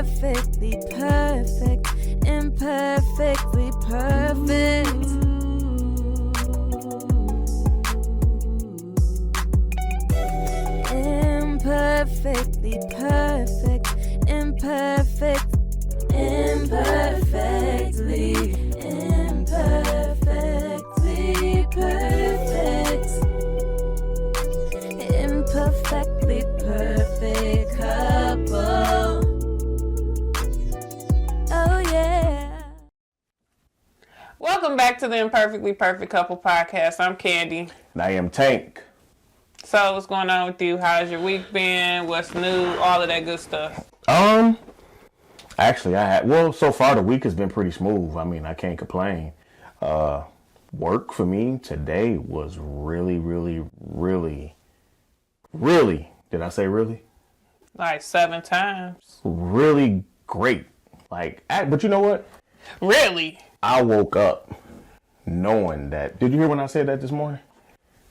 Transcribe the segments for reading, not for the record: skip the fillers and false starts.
Imperfectly perfect, imperfectly perfect. Imperfectly perfect, imperfect, imperfectly, imperfectly perfect, imperfectly perfect couple. Oh yeah. Welcome back to the Imperfectly Perfect Couple podcast. I'm Candy. And I am Tank. So what's going on with you? How's your week been? What's new? All of that good stuff. Actually, so far the week has been pretty smooth. I mean, I can't complain. Work for me today was really, did I say really? Like 7 times. Really great. But you know what? Really? I woke up knowing that. Did you hear when I said that this morning?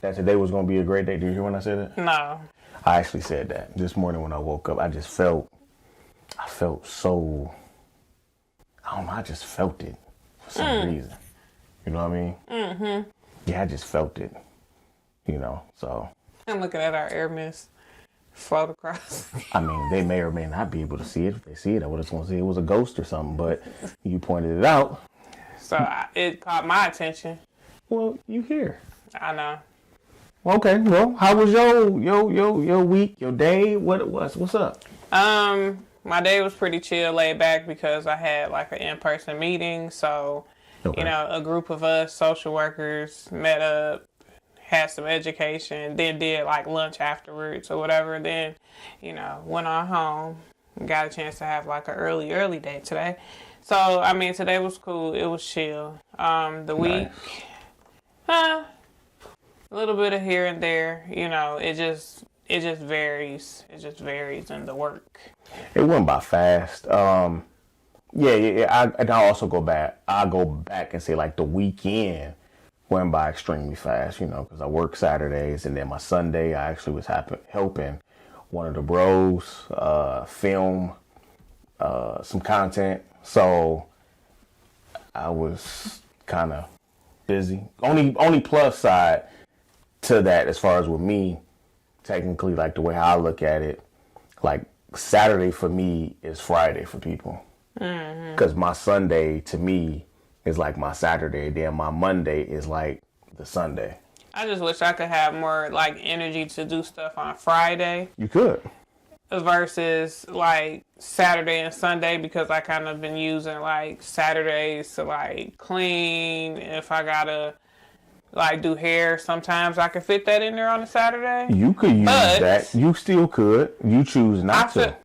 That today was going to be a great day. Did you hear when I said that? No. I actually said that this morning when I woke up. I felt so, I don't know, I just felt it for some reason. You know what I mean? Mm-hmm. Yeah, I just felt it, so. I'm looking at our air mist float across. I mean, they may or may not be able to see it. If they see it, I would just want to say it was a ghost or something, but you pointed it out. So it caught my attention. Well, you here. I know. Okay, well, how was your week, your day? What's up? My day was pretty chill, laid back because I had like an in-person meeting. So, Okay. a group of us social workers met up, had some education, then did like lunch afterwards or whatever. Then, went on home, got a chance to have like an early day today. So, I mean, today was cool. It was chill. The week, a little bit of here and there. It just varies. It just varies in the work. It went by fast. Yeah. And I also go back. I go back and say like the weekend went by extremely fast. Because I work Saturdays and then my Sunday I actually was helping one of the bros film some content. So I was kind of busy. Only plus side to that as far as with me, technically, like the way I look at it, like Saturday for me is Friday for people. Because my Sunday to me is like my Saturday, then my Monday is like the Sunday. I just wish I could have more like energy to do stuff on Friday. You could. Versus like Saturday and Sunday, because I kind of been using like Saturdays to like clean. If I gotta like do hair, sometimes I could fit that in there on a Saturday. You could use that. You still could. You choose not to.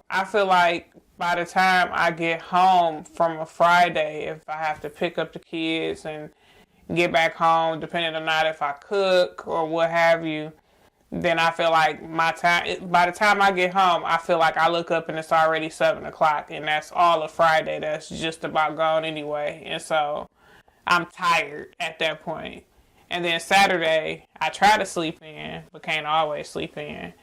I feel like by the time I get home from a Friday, if I have to pick up the kids and get back home, depending on not if I cook or what have you, then I feel like by the time I get home, I feel like I look up and it's already 7:00, and that's all of Friday. That's just about gone anyway. And so I'm tired at that point. And then Saturday, I try to sleep in, but can't always sleep in.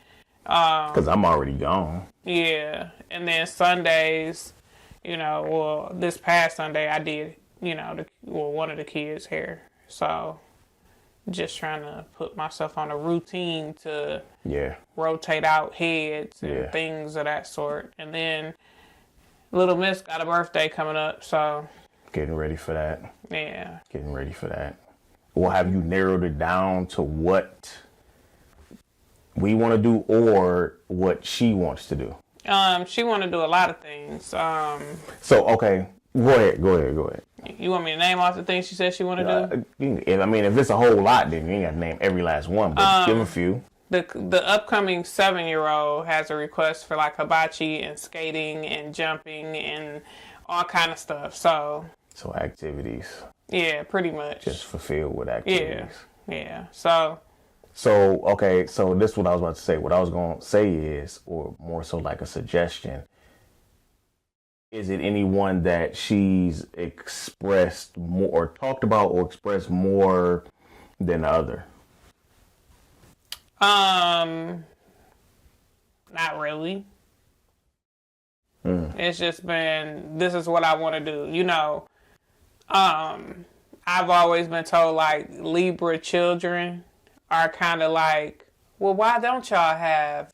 Because I'm already gone. Yeah. And then Sundays, this past Sunday I did, one of the kids' hair. So just trying to put myself on a routine to rotate out heads and things of that sort. And then little Miss got a birthday coming up, so getting ready for that. Yeah. Getting ready for that. Well, have you narrowed it down to what we want to do or what she wants to do? She want to do a lot of things. Okay, go ahead. You want me to name off the things she said she want to do? If it's a whole lot, then you ain't got to name every last one, but give a few. The upcoming 7-year-old has a request for like hibachi and skating and jumping and all kind of stuff. So activities. Yeah, pretty much. Just fulfilled with activities. Yeah. So okay, so this is what I was about to say. What I was going to say is, or more so like a suggestion, is it anyone that she's expressed more or talked about or expressed more than the other? Not really. It's just been, this is what I want to do. I've always been told like Libra children are kind of like, well, why don't y'all have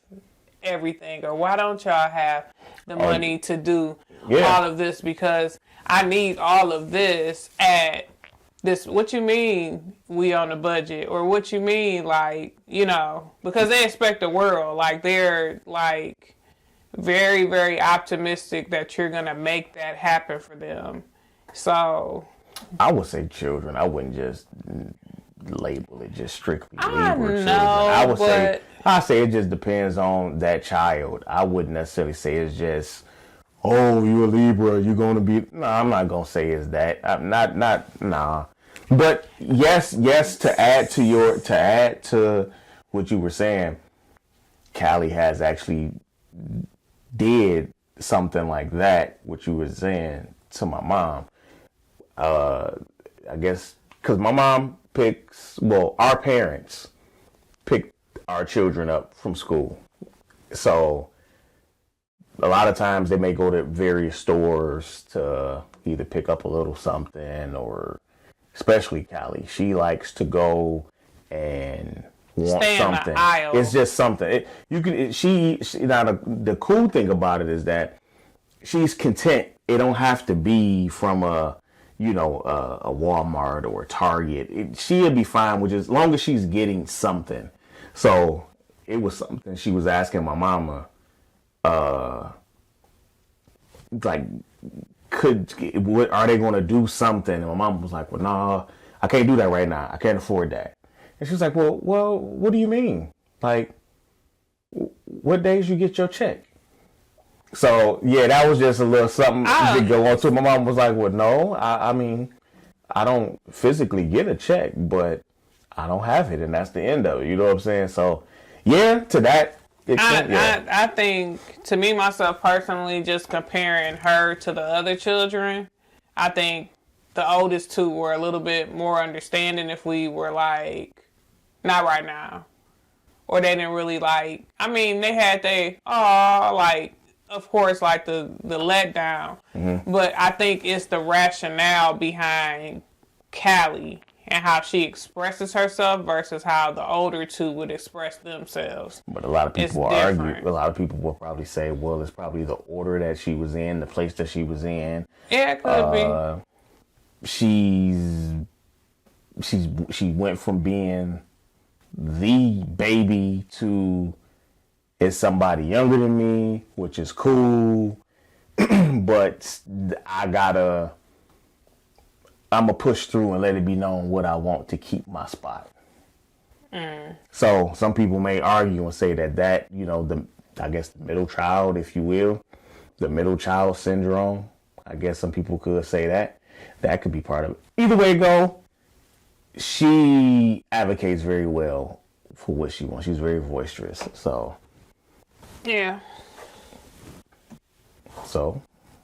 everything, or why don't y'all have the money to do all of this? Because I need all of this at this. What you mean we on a budget? Or what you mean, like, because they expect the world. Like, they're like very, very optimistic that you're going to make that happen for them. So I would say children. I wouldn't just label it just strictly Libra children. I say it just depends on that child. I wouldn't necessarily say it's just, oh, you're a Libra, you're going to be. No, I'm not going to say it's that. I'm nah. But yes, to add to what you were saying, Callie has actually did something like that, what you were saying, to my mom. I guess because my mom our parents picked our children up from school. So a lot of times they may go to various stores to either pick up a little something, or especially Callie, she likes to go and want stay something. In the aisle. It's just something. The cool thing about it is that she's content. It don't have to be from a Walmart or a Target. She'll be fine with as long as she's getting something. So it was something she was asking my mama, like, are they going to do something? And my mom was like, well, no, I can't do that right now. I can't afford that. And she was like, well, what do you mean? Like, what days you get your check? So, yeah, that was just a little something to go on to. My mom was like, well, no, I mean, I don't physically get a check, but I don't have it, and that's the end of it. You know what I'm saying? So, yeah, to that extent, I think, to me, myself personally, just comparing her to the other children, I think the oldest two were a little bit more understanding if we were like, not right now. Or they didn't really like, I mean, they had of course, like the letdown. Mm-hmm. But I think it's the rationale behind Callie and how she expresses herself versus how the older two would express themselves. But a lot of people will argue. A lot of people will probably say, well, it's probably the order that she was in, the place that she was in. Yeah, it could be. She went from being the baby to it's somebody younger than me, which is cool. But I'm going to push through and let it be known what I want to keep my spot. So some people may argue and say that, I guess the middle child, if you will, the middle child syndrome, I guess some people could say that could be part of it. Either way it go, she advocates very well for what she wants. She's very boisterous. So, yeah. So,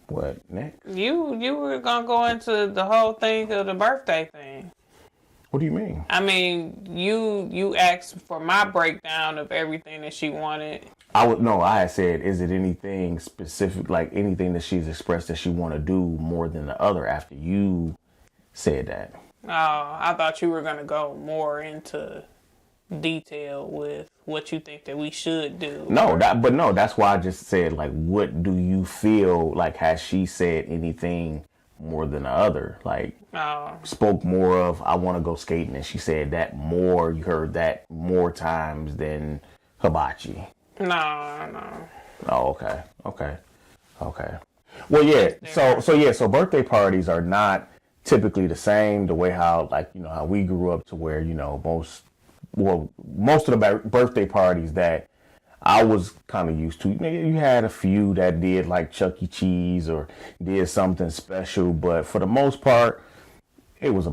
what next? You were gonna go into the whole thing of the birthday thing. What do you mean? I mean, you asked for my breakdown of everything that she wanted. I had said, is it anything specific, like anything that she's expressed that she want to do more than the other after you said that? Oh, I thought you were gonna go more into detail with what you think that we should do. That's why I just said, like, what do you feel like? Has she said anything more than the other? Like, spoke more of, I want to go skating, and she said that more. You heard that more times than hibachi. No. Oh, okay. Well, yeah. So birthday parties are not typically the same. The way how we grew up, to where most of the birthday parties that I was kind of used to, you had a few that did like Chuck E. Cheese or did something special, but for the most part, it was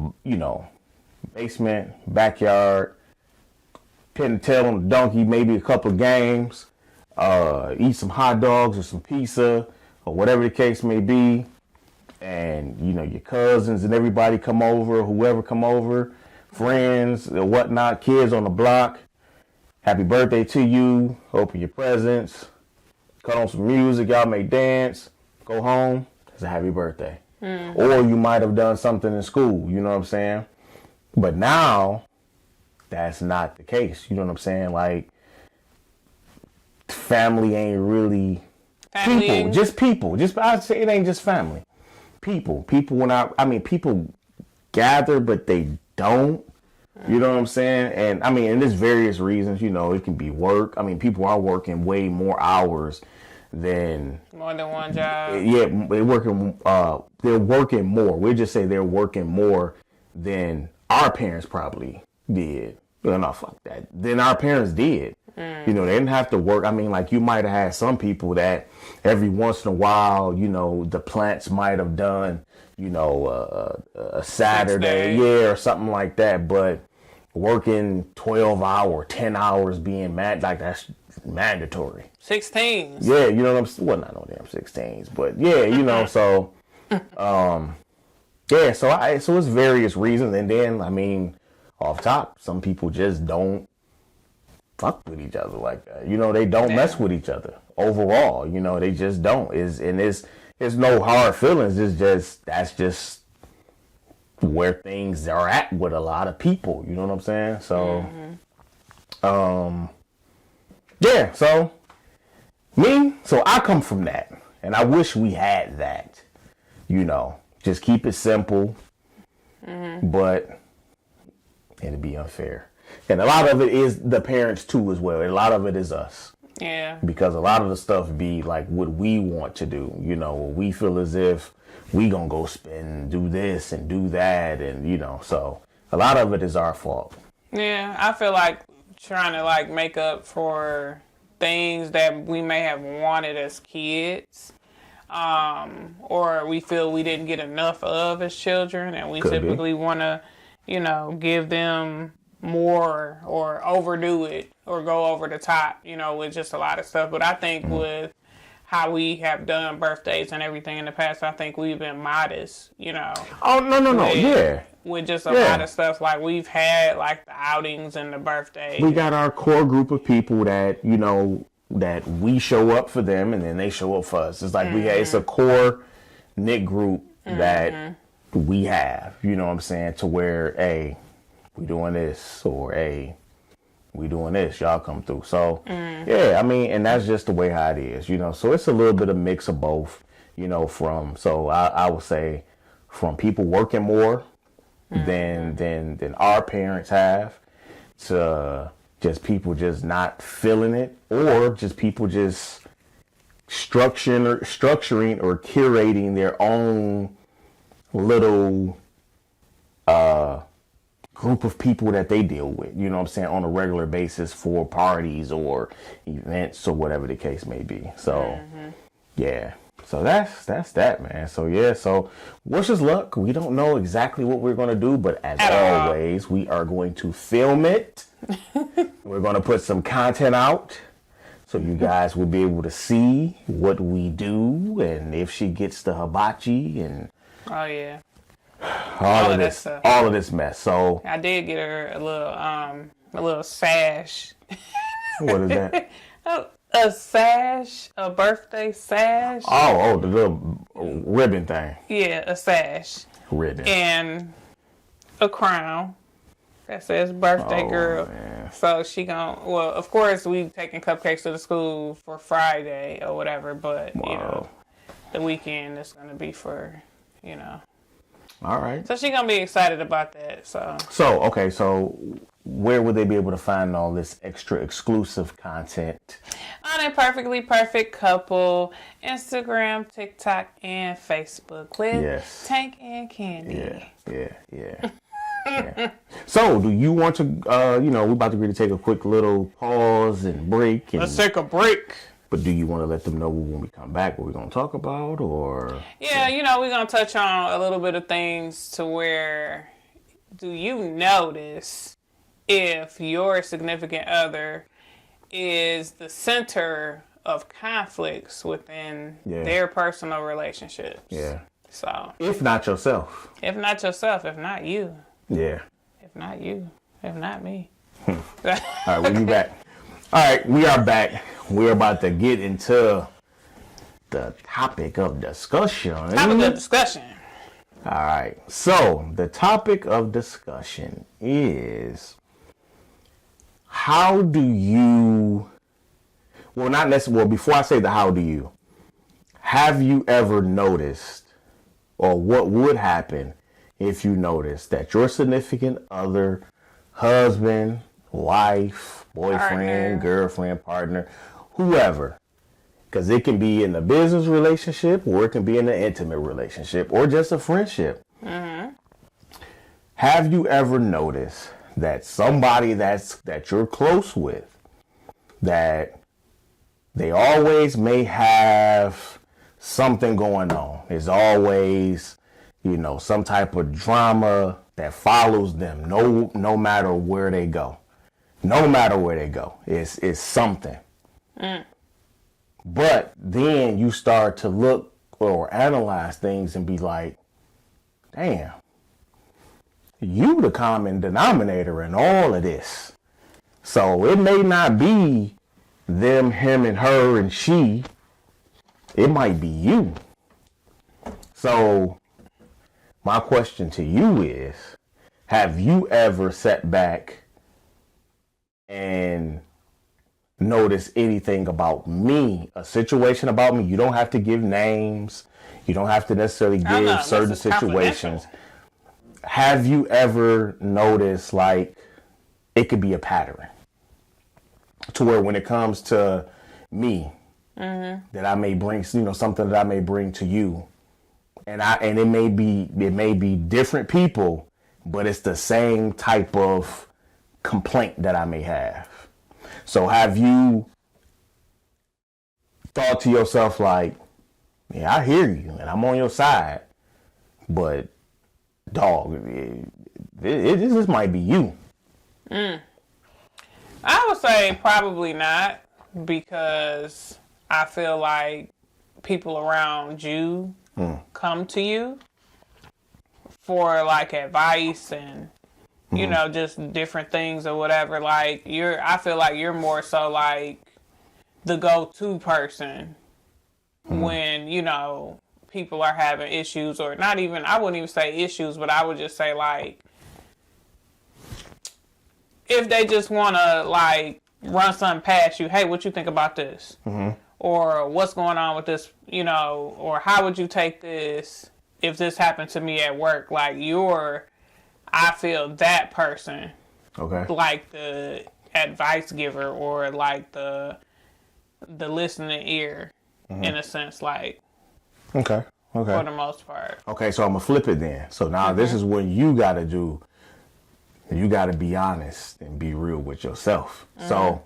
basement, backyard, pin the tail on the donkey, maybe a couple of games, eat some hot dogs or some pizza or whatever the case may be, and your cousins and everybody come over, whoever come over, friends or whatnot, kids on the block. Happy birthday to you. Open your presents. cut on some music, y'all may dance, go home, it's a happy birthday. Or you might have done something in school, you know what I'm saying? But now, that's not the case, you know what I'm saying? Like, family ain't really people, just people. Just I'd say it ain't just family. People when I mean people gather, but they don't. You know what I'm saying? And I mean, and there's various reasons. You know, it can be work. I mean, people are working way more hours than more than one job. Yeah, they're working. They're working more. We'll just say they're working more than our parents probably did. Well, no, fuck that. Than our parents did. You know, they didn't have to work. I mean, like you might have had some people that every once in a while, you know, the plants might have done, you know, a Saturday, or something like that. But working 12 hours, 10 hours being mad, like that's mandatory. 16s. Yeah, you know what I'm saying? Well, not no damn 16s, but yeah, you know, so, yeah, so it's various reasons. And then, I mean, off top, some people just don't fuck with each other like that. You know, they don't mess with each other overall. You know, they just don't. It's no hard feelings. It's just, that's just where things are at with a lot of people. You know what I'm saying? So, yeah, so I come from that, and I wish we had that, you know, just keep it simple, but it'd be unfair. And a lot of it is the parents too as well. A lot of it is us. Yeah. Because a lot of the stuff be like what we want to do. You know, we feel as if we gonna go spend, do this and do that, and you know, so a lot of it is our fault. Yeah, I feel like trying to like make up for things that we may have wanted as kids, or we feel we didn't get enough of as children, and we typically want to, you know, give them more or overdo it or go over the top, you know, with just a lot of stuff. But I think with how we have done birthdays and everything in the past, I think we've been modest, you know. Oh, no, yeah. With just a lot of stuff. Like, we've had, like, the outings and the birthdays. We got our core group of people that, you know, that we show up for them and then they show up for us. It's like it's a core knit group that we have, you know what I'm saying, to where, hey, we doing this, or hey, we doing this, y'all come through. So, yeah, I mean, and that's just the way how it is, you know. So it's a little bit of mix of both, you know, so I would say from people working more than our parents have, to just people just not feeling it, or just people just structuring or curating their own little group of people that they deal with, you know what I'm saying, on a regular basis for parties or events or whatever the case may be. So, yeah. So that's that, man. So, yeah. So, wish us luck. We don't know exactly what we're going to do, but as always, we are going to film it. We're going to put some content out so you guys will be able to see what we do and if she gets the hibachi and... Oh, yeah. all of this mess. So I did get her a little sash. What is that? A sash, a birthday sash. Oh, the little ribbon thing. Yeah, a sash. Ribbon. And a crown that says birthday girl. Man. So she well, of course we taking cupcakes to the school for Friday or whatever, but you know, the weekend is gonna be for, you know. All right. So she's going to be excited about that. So okay. So where would they be able to find all this extra exclusive content? On Imperfectly Perfect Couple, Instagram, TikTok, and Facebook with Tank and Candy. Yeah. So do you want to, you know, we're about to really take a quick little pause and break. Let's take a break. But do you want to let them know when we come back what we're going to talk about, or? Yeah, you know, we're going to touch on a little bit of things to where, do you notice if your significant other is the center of conflicts within their personal relationships? Yeah. So. If not yourself. If not yourself, if not you. Yeah. If not you, if not me. All right, we'll be back. All right, we are back. We're about to get into the topic of discussion. Topic of discussion. All right. So the topic of discussion is, how do you, well, not necessarily, well, before I say the how do you, have you ever noticed, or what would happen if you noticed that your significant other, husband, wife, boyfriend, girlfriend, partner, whoever, because it can be in a business relationship, or it can be in an intimate relationship, or just a friendship. Have you ever noticed that somebody that you're close with, that they always may have something going on? There's always, some type of drama that follows them, no matter where they go. No matter where they go, it's something. But then you start to look or analyze things and be like, damn, you the common denominator in all of this. So it may not be them, him, and her, and she. It might be you. So my question to you is, have you ever sat back and notice anything about me, a situation about me? You don't have to give names. You don't have to necessarily give certain situations. Have you ever noticed, like, it could be a pattern to where when it comes to me, that I may bring, something that I may bring to you, and it may be different people, but it's the same type of complaint that I may have. So have you thought to yourself, like, yeah, I hear you and I'm on your side, but dog, this might be you? I would say probably not, because I feel like people around you come to you for like advice and just different things or whatever. Like I feel like you're more so like the go-to person when, people are having issues, or not even, I wouldn't even say issues, but I would just say like, if they just want to like run something past you, hey, what you think about this? Or what's going on with this, or how would you take this if this happened to me at work? Like I feel that person, like the advice giver, or like the listening ear, in a sense, like. Okay. For the most part. Okay, so I'm gonna flip it then. So now this is what you gotta do. You gotta be honest and be real with yourself. So,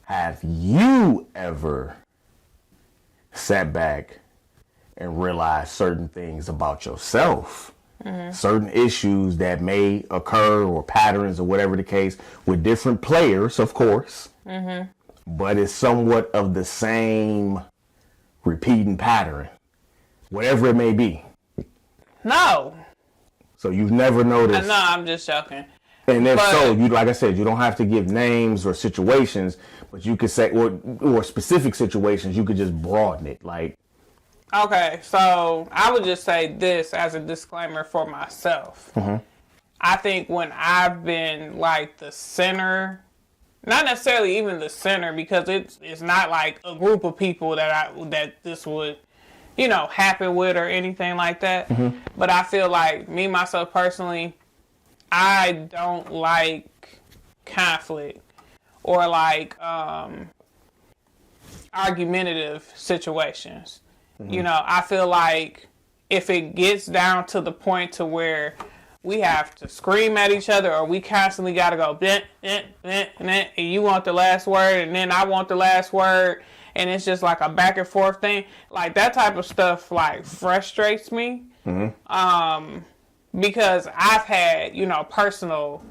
have you ever sat back and realized certain things about yourself? Certain issues that may occur, or patterns, or whatever the case, with different players, of course. But it's somewhat of the same repeating pattern, whatever it may be. No. So you've never noticed? No, I'm just joking. And if so, you, like I said, you don't have to give names or situations, but you could say, or specific situations, you could just broaden it. Like, okay, so I would just say this as a disclaimer for myself. I think when I've been like the center, not necessarily even the center, because it's not like a group of people that this would, happen with or anything like that. But I feel like me, myself personally, I don't like conflict or like argumentative situations. I feel like if it gets down to the point to where we have to scream at each other, or we constantly got to go, and you want the last word, and then I want the last word, and it's just like a back and forth thing. Like that type of stuff, like frustrates me. Because I've had, personal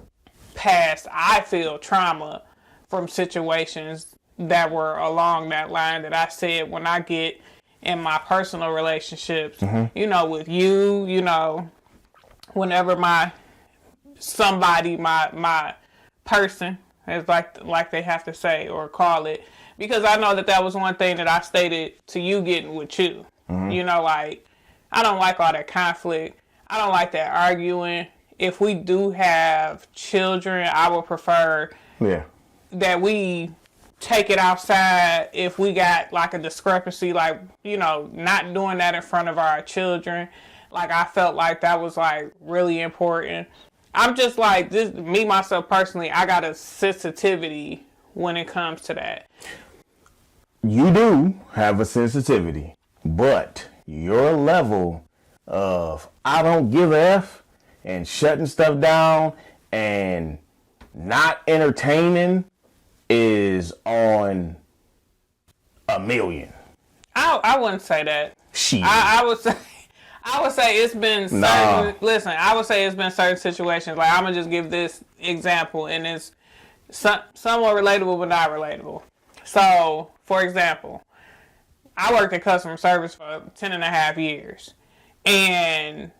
past, I feel trauma from situations that were along that line that I said when I get in my personal relationships, with you, whenever my person, as like they have to say or call it, because I know that was one thing that I stated to you getting with you. You know, like, I don't like all that conflict. I don't like that arguing. If we do have children, I would prefer that we take it outside if we got like a discrepancy, like, you know, not doing that in front of our children. Like, I felt like that was like really important. I'm just like, this, me, myself personally, I got a sensitivity when it comes to that. You do have a sensitivity, but your level of I don't give a F and shutting stuff down and not entertaining is on a million. I wouldn't say that. I would say it's been certain, listen, I would say it's been certain situations. Like, I'm going to just give this example, and it's somewhat relatable, but not relatable. So, for example, I worked in customer service for 10 and a half years. And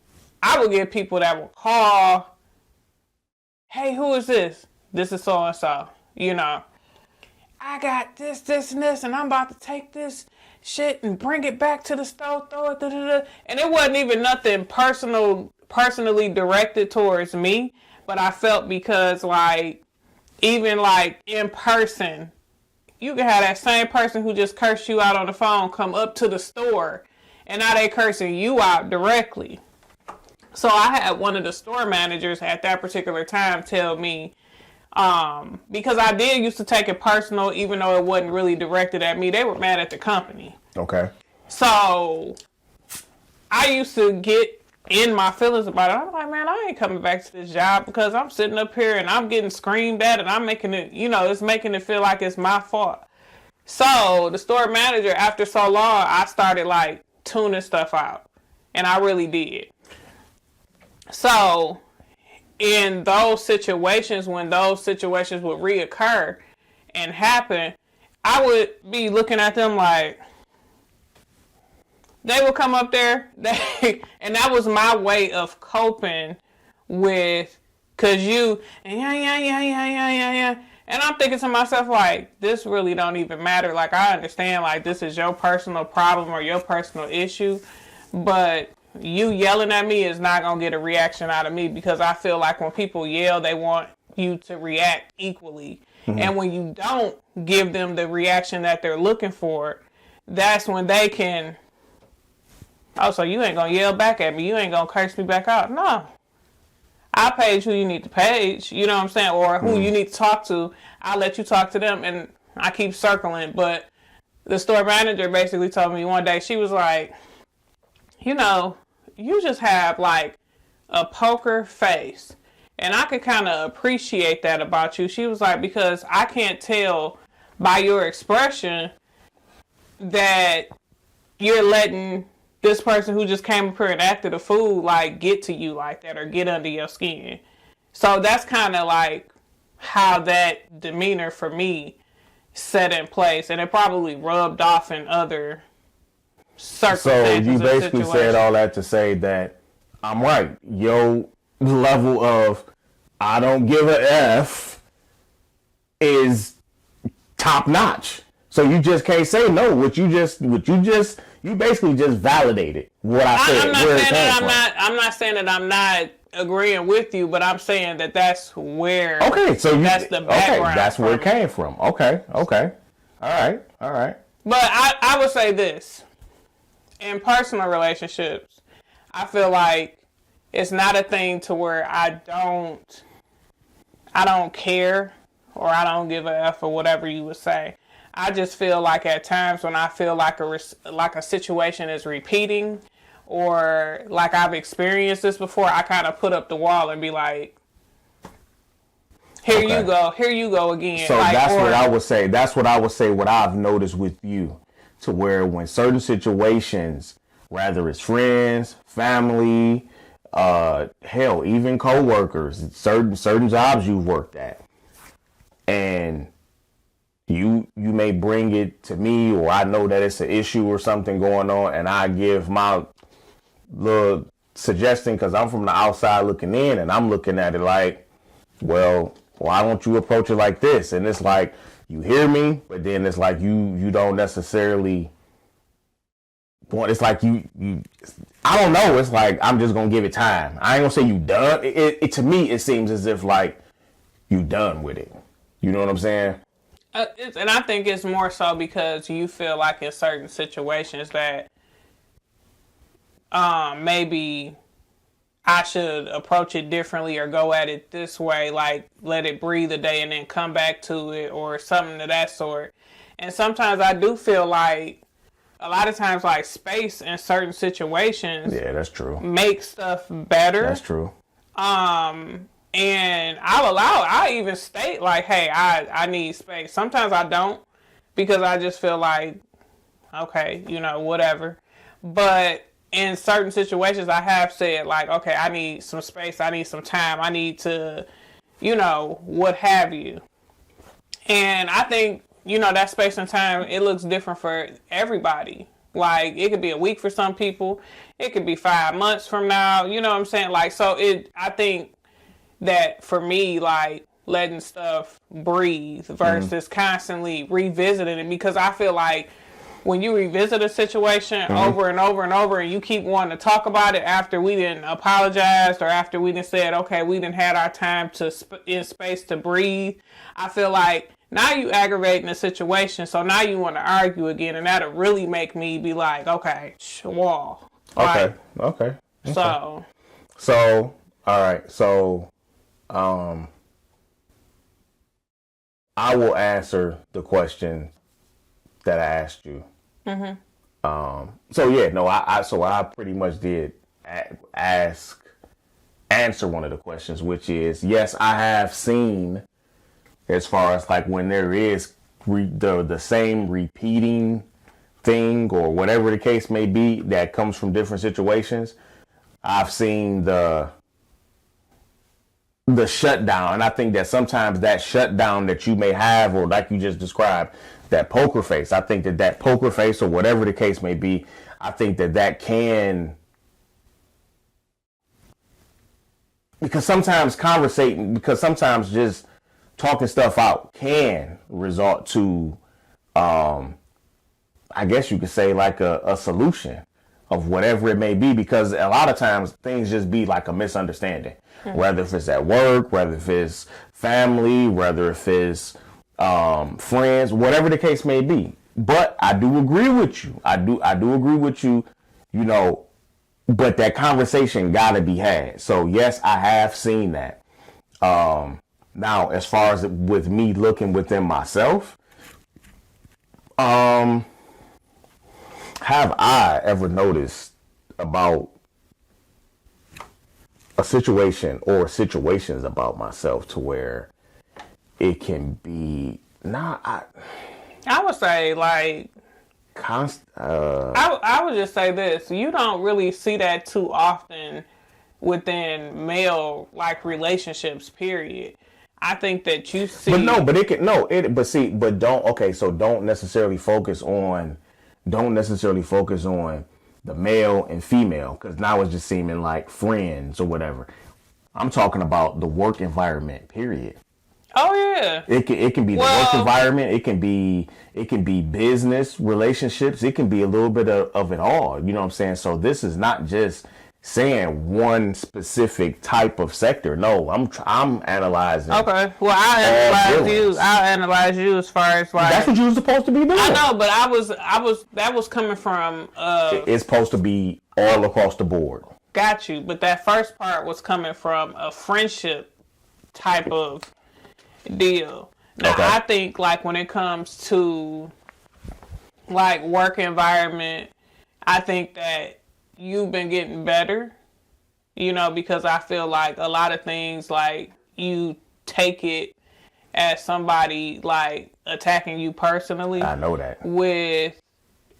I would get people that would call, hey, who is this? This is so-and-so. You know, I got this, and this, and I'm about to take this shit and bring it back to the store, throw it, da-da-da. And it wasn't even nothing personally directed towards me, but I felt because, like, even like in person, you can have that same person who just cursed you out on the phone come up to the store, and now they cursing you out directly. So I had one of the store managers at that particular time tell me, because I did used to take it personal, even though it wasn't really directed at me. They were mad at the company. Okay. So I used to get in my feelings about it. I'm like, man, I ain't coming back to this job because I'm sitting up here and I'm getting screamed at and I'm making it, you know, it's making it feel like it's my fault. So the store manager, after so long, I started like tuning stuff out. And I really did. So in those situations, when those situations would reoccur and happen, I would be looking at them like, they would come up there, and that was my way of coping with, cause you, and yeah. And I'm thinking to myself, like, this really don't even matter. Like, I understand, like, this is your personal problem or your personal issue, but you yelling at me is not going to get a reaction out of me, because I feel like when people yell, they want you to react equally. Mm-hmm. And when you don't give them the reaction that they're looking for, that's when they can, oh, so you ain't going to yell back at me. You ain't going to curse me back out. No. I page who you need to page, you know what I'm saying? Or who you need to talk to. I'll let you talk to them, and I keep circling. But the store manager basically told me one day, she was like, you know, you just have like a poker face. And I could kind of appreciate that about you. She was like, because I can't tell by your expression that you're letting this person who just came up here and acted a fool, like, get to you like that or get under your skin. So that's kind of like how that demeanor for me set in place. And it probably rubbed off in other circumstances. So you basically said all that to say that I'm right. Your level of I don't give a F is top notch. So you just can't say no. You basically just validated what I said. I'm not saying that I'm not agreeing with you, but I'm saying that that's where. Okay, so that's the background. Okay, that's where it came from. Okay. All right. But I would say this: in personal relationships, I feel like it's not a thing to where I don't care or I don't give a F or whatever you would say. I just feel like at times when I feel like a situation is repeating, or like I've experienced this before, I kind of put up the wall and be like, here you go again. So like, that's what I would say. That's what I would say, what I've noticed with you, to where when certain situations, whether it's friends, family, hell, even coworkers, certain jobs you've worked at, and you may bring it to me, or I know that it's an issue or something going on, and I give my little suggestion because I'm from the outside looking in, and I'm looking at it like, well, why don't you approach it like this? And it's like, you hear me, but then it's like you don't necessarily want. It's like you I don't know. It's like I'm just gonna give it time. I ain't gonna say you done. It to me it seems as if like you done with it. You know what I'm saying? And I think it's more so because you feel like in certain situations that maybe I should approach it differently or go at it this way, like let it breathe a day and then come back to it or something of that sort. And sometimes I do feel like a lot of times like space in certain situations, yeah, that's true, make stuff better. That's true. And I even state like, hey, I need space. Sometimes I don't, because I just feel like, okay, whatever. But in certain situations, I have said like, okay, I need some space. I need some time. I need to, what have you. And I think, that space and time, it looks different for everybody. Like, it could be a week for some people. It could be 5 months from now. You know what I'm saying? Like, so I think that for me, like, letting stuff breathe versus constantly revisiting it, because I feel like when you revisit a situation over and over and over, and you keep wanting to talk about it after we didn't apologize or after we didn't said, okay, we didn't had our time in space to breathe, I feel like now you aggravating the situation, so now you want to argue again, and that'll really make me be like, okay, wall. Okay, okay. So, all right, so I will answer the question that I asked you. I pretty much did answer one of the questions, which is, yes, I have seen, as far as like when there is the same repeating thing or whatever the case may be that comes from different situations, I've seen the shutdown. And I think that sometimes that shutdown that you may have, or like you just described, that poker face, I think that poker face or whatever the case may be, I think that can, because sometimes just talking stuff out can result to, I guess you could say like a solution of whatever it may be, because a lot of times things just be like a misunderstanding, whether if it's at work, whether if it's family, whether if it's friends, whatever the case may be. But I do agree with you. I do agree with you, but that conversation gotta be had. So yes, I have seen that. Now, as far as with me looking within myself, have I ever noticed about a situation or situations about myself to where it can be I would say like I would just say this: you don't really see that too often within male like relationships. Period. I think that you see, but don't necessarily focus on the male and female, because now it's just seeming like friends or whatever. I'm talking about the work environment. Period. Oh yeah. It can be the work environment. It can be business relationships. It can be a little bit of it all. You know what I'm saying? So this is not just saying one specific type of sector. No, I'm analyzing. Okay. Well, I'll analyze you as far as like, that's what you were supposed to be doing. I know, but that was coming from it's supposed to be all across the board. Got you. But that first part was coming from a friendship type of deal. Now, okay. I think like when it comes to like work environment, I think that you've been getting better, because I feel like a lot of things, like you take it as somebody like attacking you personally. I know that. With,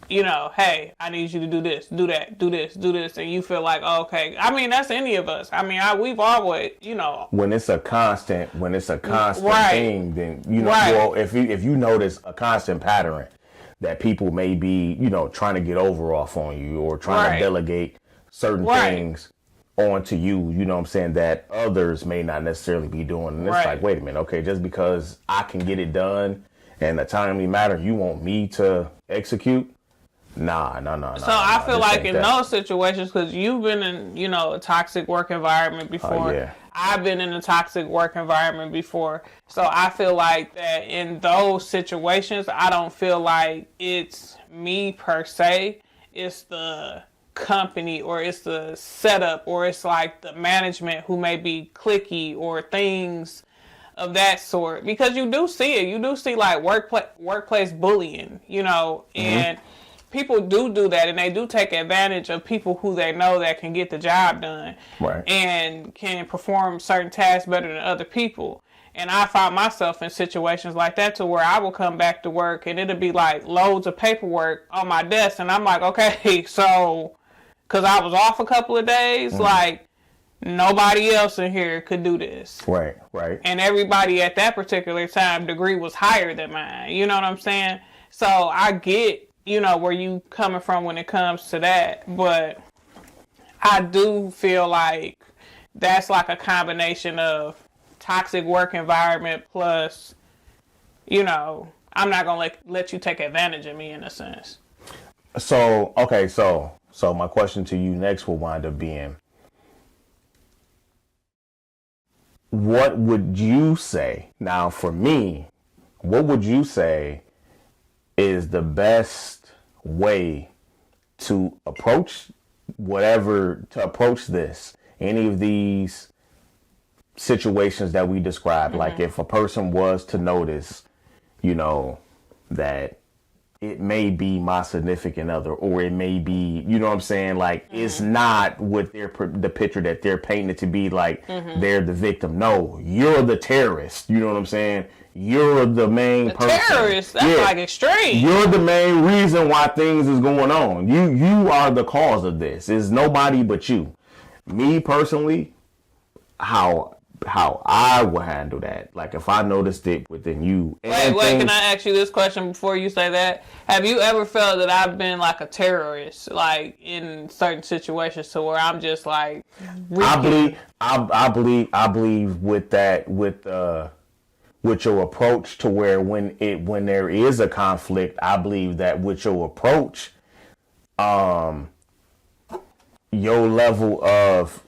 hey, I need you to do this, do that, do this, do this. And you feel like, oh, okay. I mean, that's any of us. I mean, we've always, When it's a constant right. thing, then, right. Well, if you notice a constant pattern that people may be, trying to get over off on you or trying right. to delegate certain right. things onto you, you know what I'm saying, that others may not necessarily be doing. And it's right. like, wait a minute, okay, just because I can get it done in a timely manner, you want me to execute? Nah. So I feel this like ain't in that. those situations, because you've been in, a toxic work environment before. Yeah. I've been in a toxic work environment before. So I feel like that in those situations, I don't feel like it's me per se. It's the company, or it's the setup, or it's like the management who may be cliquey, or things of that sort. Because you do see it. You do see like workplace bullying, and people do that, and they do take advantage of people who they know that can get the job done, Right. and can perform certain tasks better than other people. And I found myself in situations like that, to where I will come back to work and it'll be like loads of paperwork on my desk, and I'm like, okay, so because I was off a couple of days, like nobody else in here could do this. Right. And everybody at that particular time degree was higher than mine. You know what I'm saying? So I get, where you coming from when it comes to that. But I do feel like that's like a combination of toxic work environment plus, I'm not going to let you take advantage of me in a sense. So, okay, so my question to you next will wind up being, what would you say, now for me, what would you say is the best way to approach this, any of these situations that we described? Like if a person was to notice, that it may be my significant other, or it may be, you know what I'm saying? Like it's not what the picture that they're painted to be, like they're the victim. No, you're the terrorist. You know what I'm saying? You're the main person. Terrorist? That's like extreme. You're the main reason why things is going on. You are the cause of this. It's nobody but you. Me personally, how I would handle that. Like if I noticed it within you. Wait, can I ask you this question before you say that? Have you ever felt that I've been like a terrorist, like in certain situations, to where I'm just like I believe with that, with your approach, to where when there is a conflict, I believe that with your approach, your level of,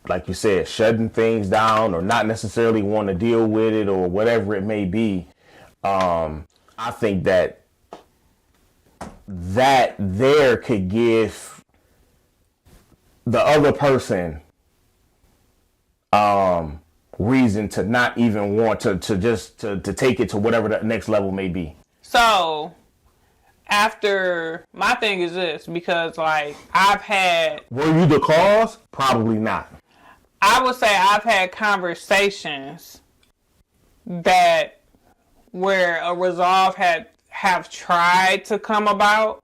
like you said, shutting things down, or not necessarily want to deal with it, or whatever it may be, I think that there could give the other person reason to not even want to take it to whatever the next level may be. So after, my thing is this, because like Were you the cause? Probably not. I would say I've had conversations that where a resolve have tried to come about,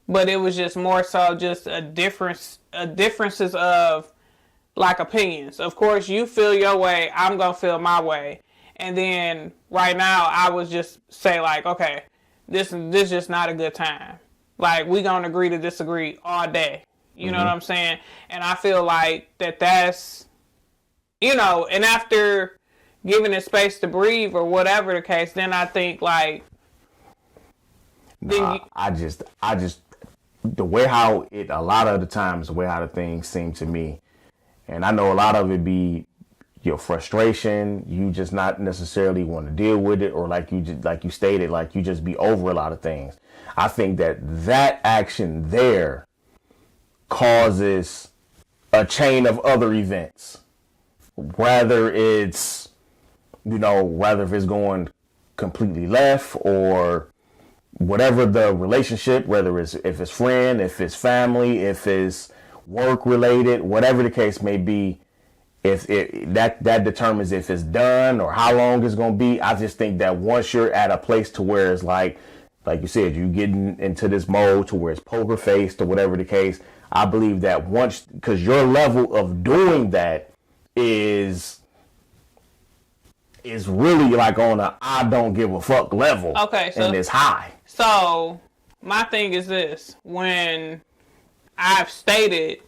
but it was just more so just differences of like opinions. Of course, you feel your way, I'm gonna feel my way, and then right now I would just say like, okay, this is just not a good time. Like we gonna agree to disagree all day. You know what I'm saying? And I feel like that's, and after giving it space to breathe or whatever the case, then I think like, I just the way how it, a lot of the times, the way how the things seem to me, and I know a lot of it be your frustration, you just not necessarily want to deal with it, or like you stated, like you just be over a lot of things. I think that action there causes a chain of other events, whether it's if it's going completely left, or whatever the relationship, if it's friend, if it's family, if it's work related, whatever the case may be, if that determines if it's done or how long it's going to be. I just think that once you're at a place to where it's like you said, you getting into this mode to where it's poker faced or whatever the case, I believe that once, because your level of doing that is really like on a I don't give a fuck level. Okay, so, and it's high. So my thing is this: when I've stated,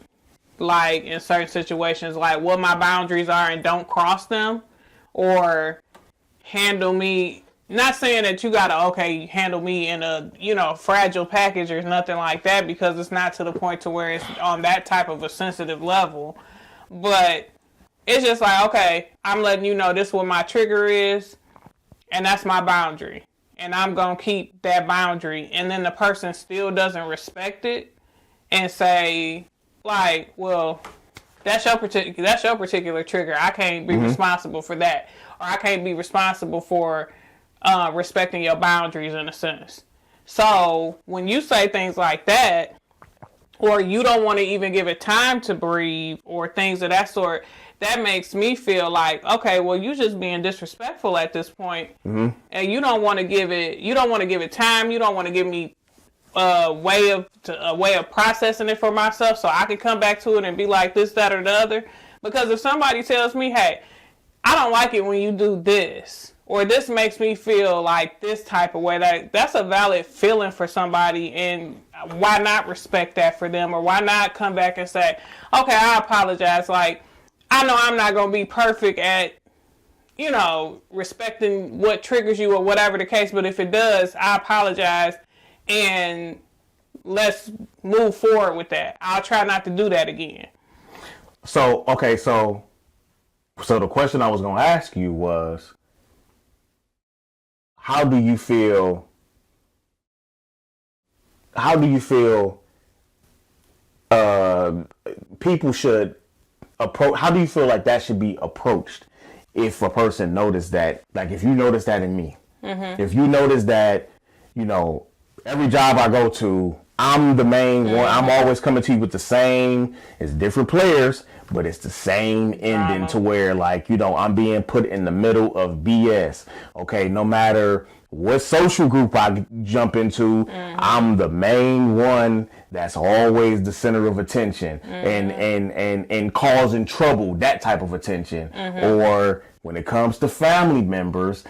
like in certain situations, like what my boundaries are and don't cross them, or handle me not saying that you gotta handle me in a fragile package or nothing like that, because it's not to the point to where it's on that type of a sensitive level. But it's just like, okay, I'm letting you know this is what my trigger is, and that's my boundary, and I'm gonna keep that boundary. And then the person still doesn't respect it and say, like, well, that's your particular trigger. I can't be responsible for that, or I can't be responsible for respecting your boundaries in a sense. So when you say things like that, or you don't want to even give it time to breathe, or things of that sort, that makes me feel like, okay, well, you just being disrespectful at this point, and you don't want to give it time. You don't want to give me a way of processing it for myself, so I can come back to it and be like this, that, or the other. Because if somebody tells me, hey, I don't like it when you do this, or this makes me feel like this type of way, that's a valid feeling for somebody, and why not respect that for them? Or why not come back and say, okay, I apologize. Like, I know I'm not going to be perfect at, respecting what triggers you or whatever the case, but if it does, I apologize, and let's move forward with that. I'll try not to do that again. So, okay, so the question I was going to ask you was, how do you feel people should approach, how do you feel like that should be approached if a person noticed that, like if you notice that in me, if you notice that, every job I go to, I'm the main one, I'm always coming to you with the same, it's different players, but it's the same ending to where, like, I'm being put in the middle of BS. Okay, no matter what social group I jump into, I'm the main one that's always the center of attention, and causing trouble, that type of attention. Or when it comes to family members,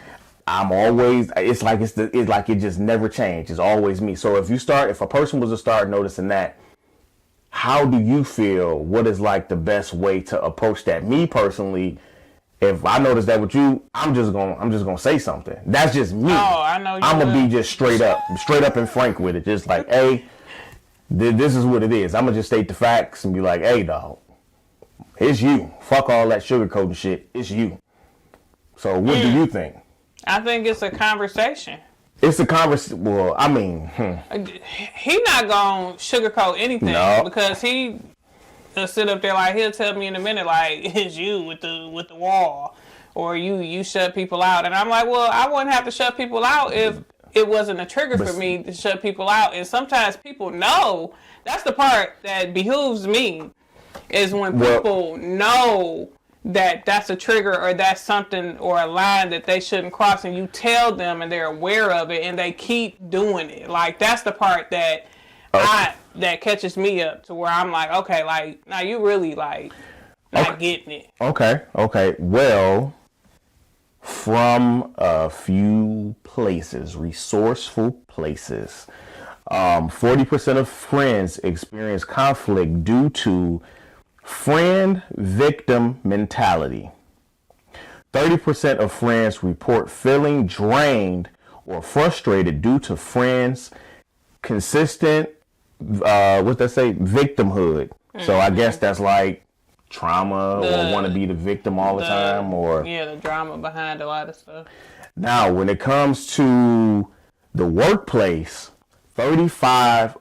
I'm always, it's like it just never changed. It's always me. So if a person was to start noticing that, how do you feel? What is like the best way to approach that? Me personally, if I notice that with you, I'm just gonna say something. That's just me. Oh, I know. I'm gonna be just straight up and frank with it. Just like, hey, this is what it is. I'm gonna just state the facts and be like, hey, dog, it's you. Fuck all that sugarcoating shit. It's you. So what do you think? I think it's a conversation. It's a conversation. Well, I mean, he not gonna sugarcoat anything, because he sit up there like, he'll tell me in a minute, like, it's you with the wall, or you shut people out, and I'm like, well, I wouldn't have to shut people out if it wasn't a trigger for me to shut people out. And sometimes people know. That's the part that behooves me, is when people know that that's a trigger, or that's something, or a line that they shouldn't cross, and you tell them and they're aware of it and they keep doing it. Like, that's the part that that catches me up, to where I'm like, okay, like, now you really like not getting it. Okay. Well, from a few places, resourceful places, 40% of friends experience conflict due to friend-victim mentality. 30% of friends report feeling drained or frustrated due to friends' consistent, victimhood. So I guess that's like trauma, or want to be the victim all the time, or the drama behind a lot of stuff. Now, when it comes to the workplace, 35%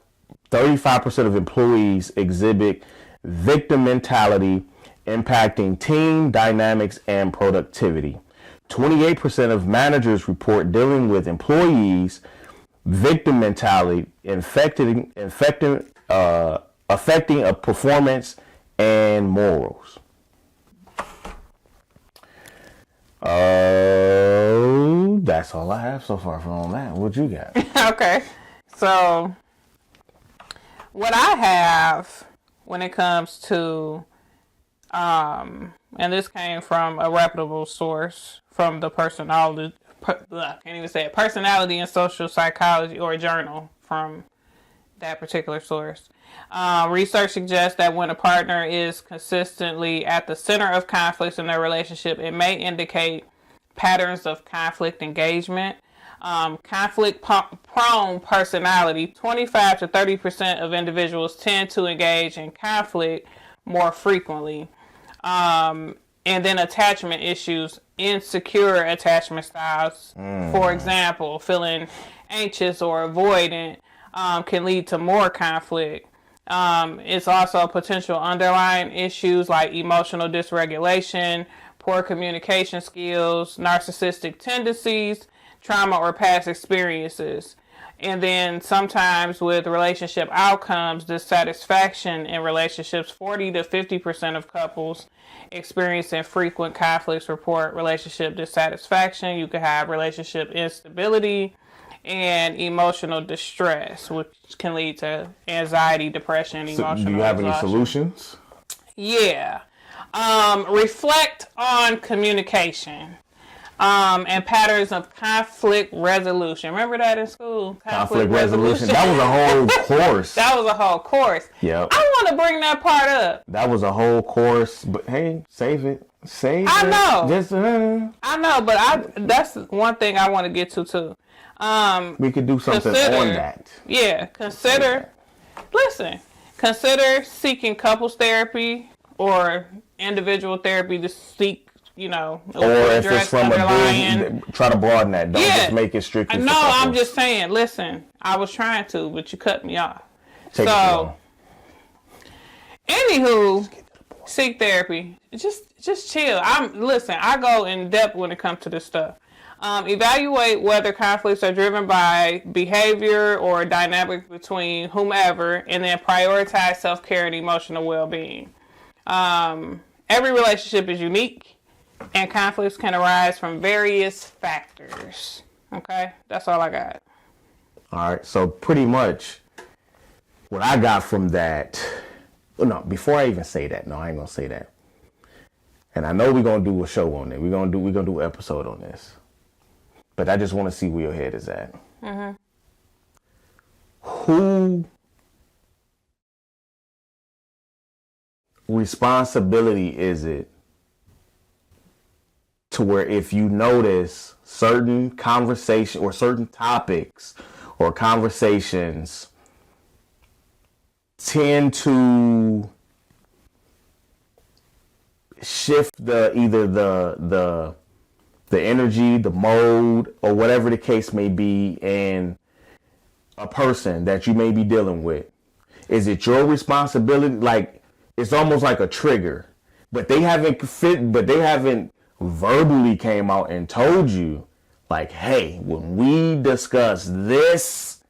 of employees exhibit victim mentality, impacting team dynamics and productivity. 28% of managers report dealing with employees' victim mentality affecting a performance and morals. That's all I have so far from that. What you got? Okay, so what I have when it comes to, and this came from a reputable source, from the personality and social psychology, or a journal from that particular source. Research suggests that when a partner is consistently at the center of conflicts in their relationship, it may indicate patterns of conflict engagement. Conflict-prone personality, 25 to 30% of individuals tend to engage in conflict more frequently. And then attachment issues, insecure attachment styles. For example, feeling anxious or avoidant can lead to more conflict. It's also potential underlying issues like emotional dysregulation, poor communication skills, narcissistic tendencies, trauma or past experiences. And then sometimes with relationship outcomes, dissatisfaction in relationships, 40 to 50% of couples experiencing frequent conflicts report relationship dissatisfaction. You could have relationship instability and emotional distress, which can lead to anxiety, depression, emotional Do you have any exhaustion. solutions? Yeah. Reflect on communication. And patterns of conflict resolution. Remember that in school? Conflict resolution. That was a whole course. That was a whole course. Yep. I want to bring that part up. That was a whole course. But hey, save it. Save I it. know. Just, I know, but that's one thing I want to get to too. We could do something on that. Yeah. Consider seeking couples therapy or individual therapy to seek, or if it's from a business, try to broaden that. Don't just make it strictly for No, couples. I'm just saying, listen, I was trying to, but you cut me off. Anywho, seek therapy. Just chill. I go in depth when it comes to this stuff. Evaluate whether conflicts are driven by behavior or dynamic between whomever, and then prioritize self-care and emotional well-being. Every relationship is unique, and conflicts can arise from various factors. Okay? That's all I got. All right. So pretty much what I got from that, no, before I even say that, no, I ain't going to say that. And I know we're going to do a show on it. We're going to do an episode on this. But I just want to see where your head is at. Mm-hmm. Who responsibility is it to where if you notice certain conversation or certain topics or conversations tend to shift either the energy, the mode, or whatever the case may be in a person that you may be dealing with? Is it your responsibility? Like, it's almost like a trigger, but they haven't verbally came out and told you, like, hey, when we discuss this,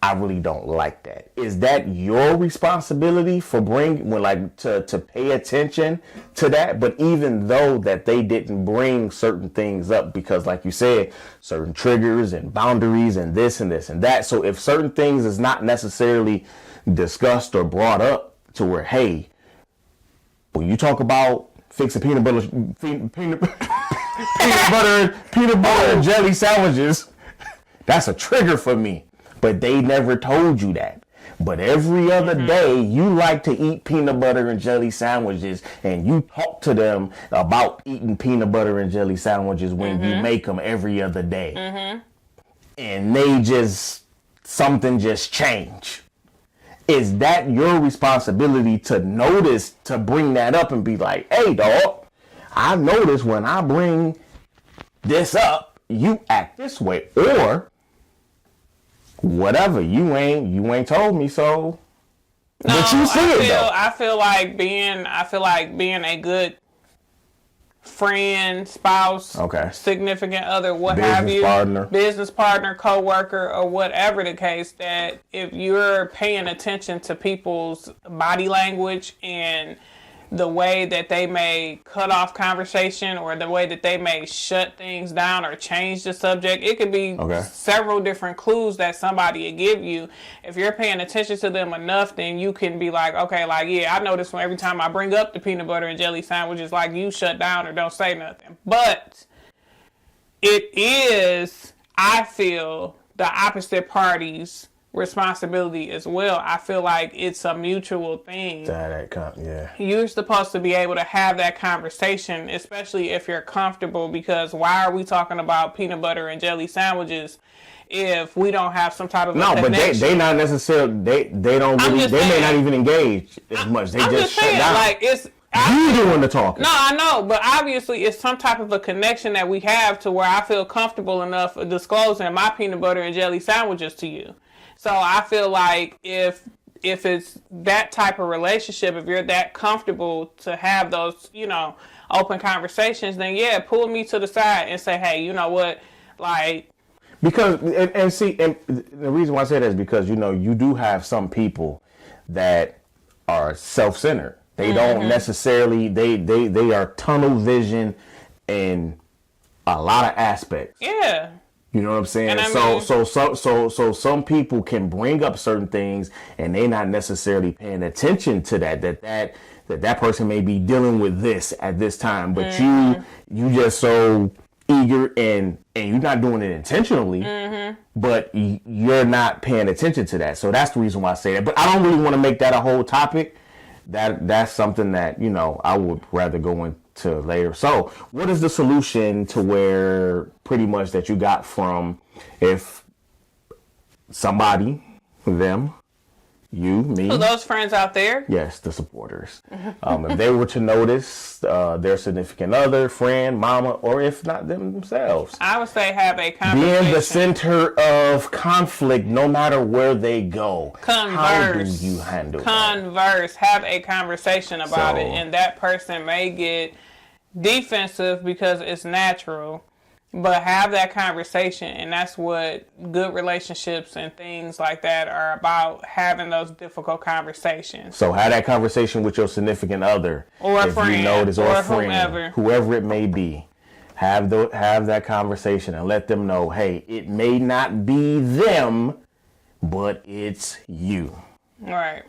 I really don't like that. Is that your responsibility for to pay attention to that? But even though that they didn't bring certain things up, because like you said, certain triggers and boundaries and this and this and that. So if certain things is not necessarily discussed or brought up to where, hey, when you talk about fixing peanut butter and jelly sandwiches, that's a trigger for me. But they never told you that. But every other day, you like to eat peanut butter and jelly sandwiches, and you talk to them about eating peanut butter and jelly sandwiches when you make them every other day. And something just changed. Is that your responsibility to notice, to bring that up and be like, hey, dog, I notice when I bring this up, you act this way, or whatever, you ain't told me so. No, but you see it though. I feel like being a good friend, spouse, significant other, business partner, co-worker, or whatever the case, that if you're paying attention to people's body language and the way that they may cut off conversation or the way that they may shut things down or change the subject, it could be several different clues that somebody will give you. If you're paying attention to them enough, then you can be like, okay, like, yeah, I notice when every time I bring up the peanut butter and jelly sandwiches, like, you shut down or don't say nothing. But it is, I feel, the opposite party's responsibility as well. I feel like it's a mutual thing. Yeah. You're supposed to be able to have that conversation, especially if you're comfortable, because why are we talking about peanut butter and jelly sandwiches if we don't have some type of connection? But they not necessarily, they don't really, they may not even engage as much. They just shut down. Like, it's you doing the talking. No, I know, but obviously it's some type of a connection that we have to where I feel comfortable enough disclosing my peanut butter and jelly sandwiches to you. So I feel like if it's that type of relationship, if you're that comfortable to have those, open conversations, then yeah, pull me to the side and say, hey, you know what, like. Because, and the reason why I say that is because, you do have some people that are self-centered. They don't necessarily, they are tunnel vision in a lot of aspects. Yeah. You know what I'm saying? And so some people can bring up certain things and they not necessarily paying attention to that person may be dealing with this at this time, but you just so eager and you're not doing it intentionally, but you're not paying attention to that. So that's the reason why I say that. But I don't really want to make that a whole topic. That's something that, I would rather go into later. So what is the solution to where pretty much that you got from if somebody, them, you, me. So those friends out there? Yes, the supporters. If they were to notice their significant other, friend, mama, or if not themselves. I would say have a conversation. Being the center of conflict no matter where they go. Converse. How do you handle that? Have a conversation about it. And that person may get defensive because it's natural. But have that conversation, and that's what good relationships and things like that are about, having those difficult conversations. So have that conversation with your significant other. Or a friend. You notice, or a friend. Whoever it may be. Have that conversation and let them know, hey, it may not be them, but it's you. Right.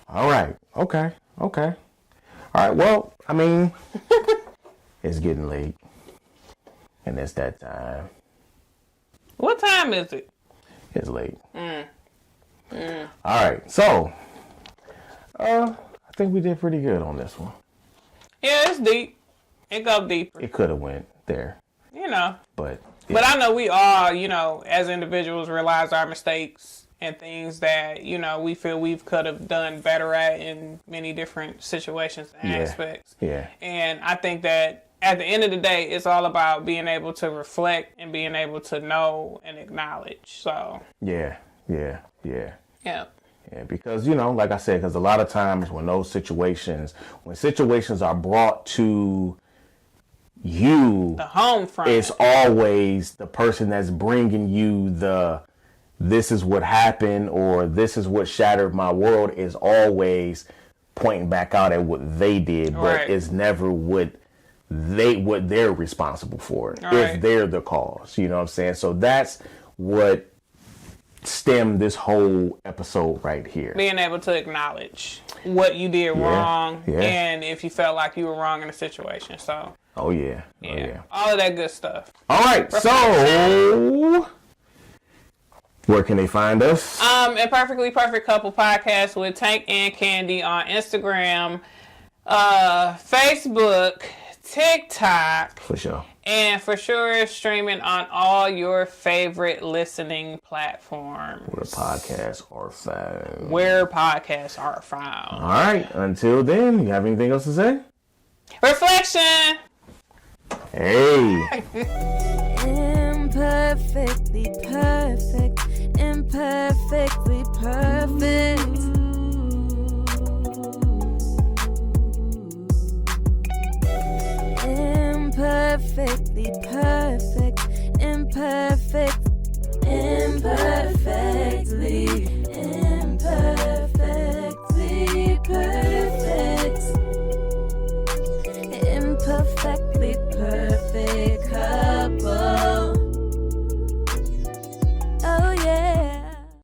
All right. Okay. All right. Well, I mean, it's getting late. And it's that time. What time is it? It's late. All right. So, I think we did pretty good on this one. Yeah, it's deep. It goes deeper. It could have went there. But yeah. But I know we all, as individuals, realize our mistakes and things that, we feel we could have done better at in many different situations and aspects. Yeah. And I think that at the end of the day, it's all about being able to reflect and being able to know and acknowledge. So. Yeah. Yeah, because, like I said, because a lot of times when situations are brought to you, the home front, it's always the person that's bringing you this is what happened or this is what shattered my world is always pointing back out at what they did, but it's never what they're responsible for if they're the cause. You know what I'm saying? So that's what stemmed this whole episode right here. Being able to acknowledge what you did wrong and if you felt like you were wrong in a situation. So. Oh yeah. All of that good stuff. All right. So where can they find us? Imperfectly Perfect Couple Podcast with Tank and Candy on Instagram, Facebook, TikTok. For sure. And for sure, streaming on all your favorite listening platforms. Where podcasts are found. All right. Until then, you have anything else to say? Reflection. Hey. Imperfectly perfect. Imperfectly perfect. Imperfectly perfect, imperfect.